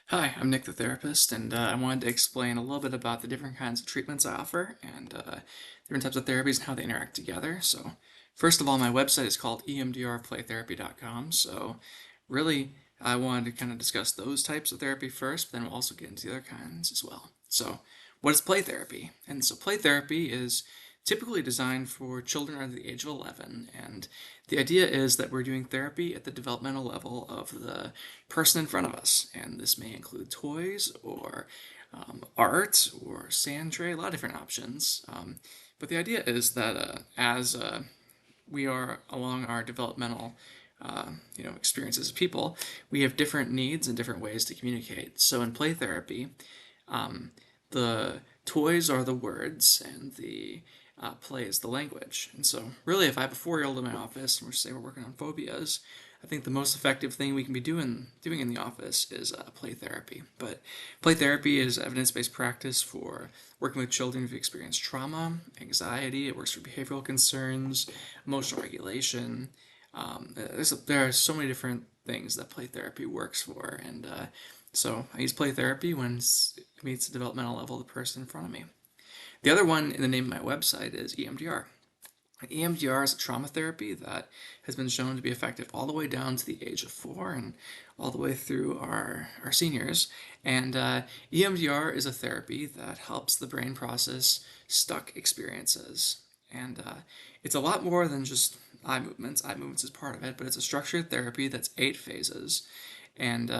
Hi, I'm Nick the therapist, and I wanted to explain a little bit about the different kinds of treatments I offer and different types of therapies and how they interact together. So, first of all, my website is called emdrplaytherapy.com. So, really, I wanted to kind of discuss those types of therapy first, but then we'll also get into the other kinds as well. So, what is play therapy? And so, play therapy is typically designed for children under the age of 11, and the idea is that we're doing therapy at the developmental level of the person in front of us, and this may include toys or art or sand tray, a lot of different options. But the idea is that as we are along our developmental experiences as people, we have different needs and different ways to communicate. So in play therapy, the toys are the words and the play is the language. And so, really, if I have a 4-year-old in my office and we're working on phobias, I think the most effective thing we can be doing in the office is play therapy. But play therapy is evidence-based practice for working with children who've experienced trauma, anxiety. It works for behavioral concerns, emotional regulation. There are so many different things that play therapy works for, and so I use play therapy when it meets the developmental level of the person in front of me. The other one in the name of my website is EMDR. EMDR is a trauma therapy that has been shown to be effective all the way down to the age of 4 and all the way through our seniors. And EMDR is a therapy that helps the brain process stuck experiences. And it's a lot more than just eye movements. Eye movements is part of it, but it's a structured therapy that's 8 phases. And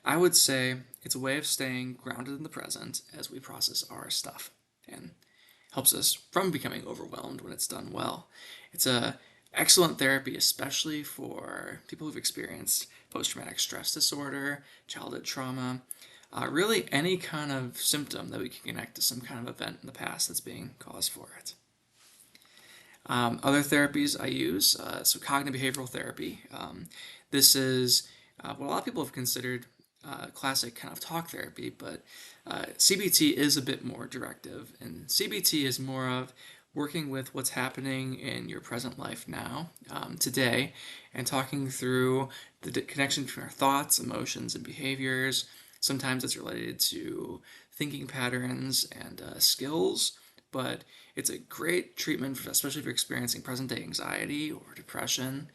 I would say it's a way of staying grounded in the present as we process our stuff. And helps us from becoming overwhelmed when it's done well. It's a excellent therapy, especially for people who've experienced post-traumatic stress disorder, childhood trauma, really any kind of symptom that we can connect to some kind of event in the past that's being caused for it. Other therapies I use, so cognitive behavioral therapy. This is what a lot of people have considered classic kind of talk therapy, but CBT is a bit more directive, and CBT is more of working with what's happening in your present life now, today, and talking through the connection between our thoughts, emotions, and behaviors. Sometimes it's related to thinking patterns and skills, but it's a great treatment, especially if you're experiencing present-day anxiety or depression,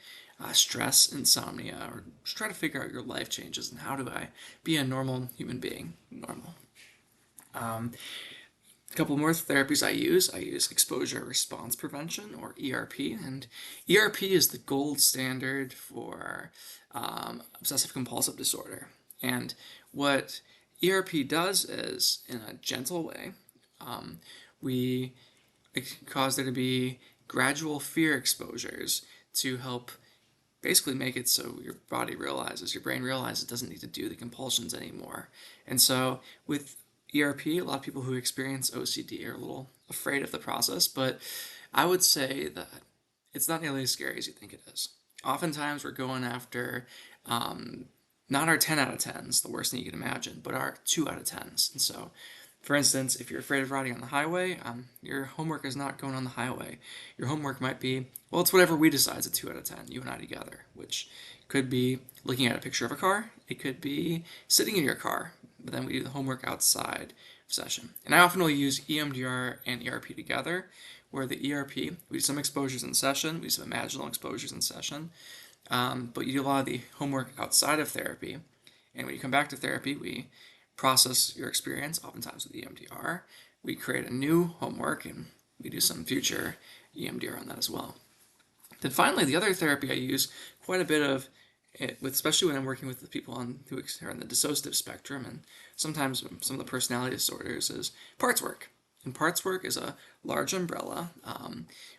stress, insomnia, or just trying to figure out your life changes and how do I be a normal human being. Normal. A couple more therapies I use exposure response prevention, or ERP, and ERP is the gold standard for obsessive compulsive disorder. And what ERP does is, in a gentle way, we cause there to be gradual fear exposures to help basically make it so your body realizes, your brain realizes it doesn't need to do the compulsions anymore. And so with ERP, a lot of people who experience OCD are a little afraid of the process, but I would say that it's not nearly as scary as you think it is. Oftentimes we're going after not our 10 out of 10s, the worst thing you can imagine, but our 2 out of 10s. And so, for instance, if you're afraid of riding on the highway, your homework is not going on the highway. Your homework might be, well, it's whatever we decide is a 2 out of 10, you and I together, which could be looking at a picture of a car. It could be sitting in your car, but then we do the homework outside of session. And I often will use EMDR and ERP together, where the ERP, we do some exposures in session, we do some imaginal exposures in session, but you do a lot of the homework outside of therapy. And when you come back to therapy, we process your experience, oftentimes with EMDR. We create a new homework, and we do some future EMDR on that as well. Then finally, the other therapy I use quite a bit of, especially when I'm working with the people who are on the dissociative spectrum, and sometimes some of the personality disorders, is parts work. And parts work is a large umbrella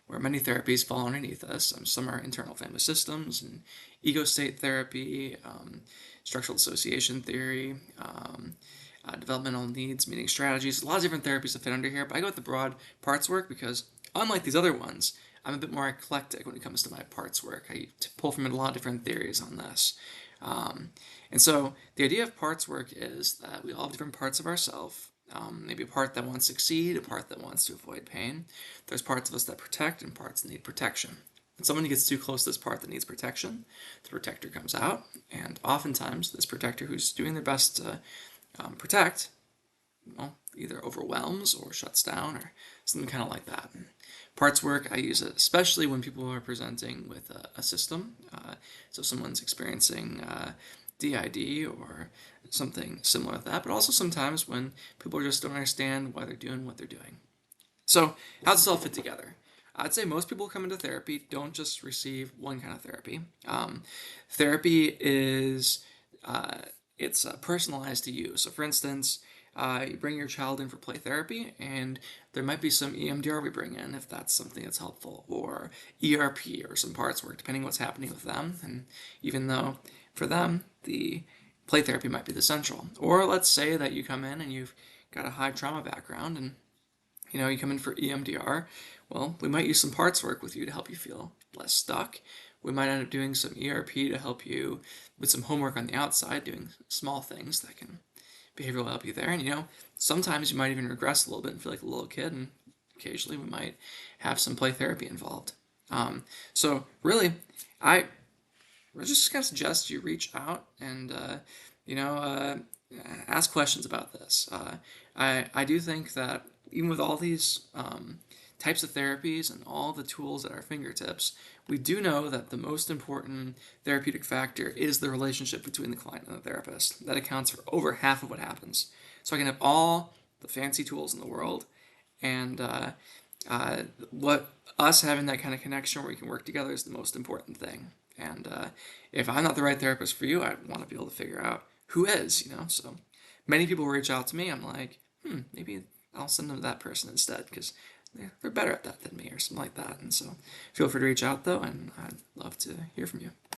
where many therapies fall underneath us. Some are internal family systems and ego state therapy, structural dissociation theory, developmental needs, meeting strategies. A lot of different therapies that fit under here, but I go with the broad parts work because, unlike these other ones, I'm a bit more eclectic when it comes to my parts work. I pull from a lot of different theories on this. And so the idea of parts work is that we all have different parts of ourselves. Maybe a part that wants to succeed, a part that wants to avoid pain. There's parts of us that protect and parts that need protection. When someone gets too close to this part that needs protection, the protector comes out, and oftentimes this protector who's doing their best to protect, well, either overwhelms or shuts down or something kind of like that. Parts work, I use it especially when people are presenting with a system. So someone's experiencing DID or something similar to that, but also sometimes when people just don't understand why they're doing what they're doing. So how does this all fit together? I'd say most people who come into therapy don't just receive one kind of therapy. Therapy is it's personalized to you. So, for instance, you bring your child in for play therapy, and there might be some EMDR we bring in if that's something that's helpful, or ERP or some parts work, depending on what's happening with them. And even though for them, the play therapy might be the central. Or let's say that you come in and you've got a high trauma background and you come in for EMDR. Well, we might use some parts work with you to help you feel less stuck. We might end up doing some ERP to help you with some homework on the outside, doing small things that can behavioral help you there. And sometimes you might even regress a little bit and feel like a little kid, and occasionally we might have some play therapy involved. So really, I just kind of suggest you reach out and ask questions about this. I do think that even with all these types of therapies and all the tools at our fingertips, we do know that the most important therapeutic factor is the relationship between the client and the therapist. That accounts for over half of what happens. So I can have all the fancy tools in the world, and what us having that kind of connection where we can work together is the most important thing. And if I'm not the right therapist for you, I want to be able to figure out who is. So many people reach out to me. I'm like, maybe I'll send them to that person instead because they're better at that than me or something like that. And so feel free to reach out though, and I'd love to hear from you.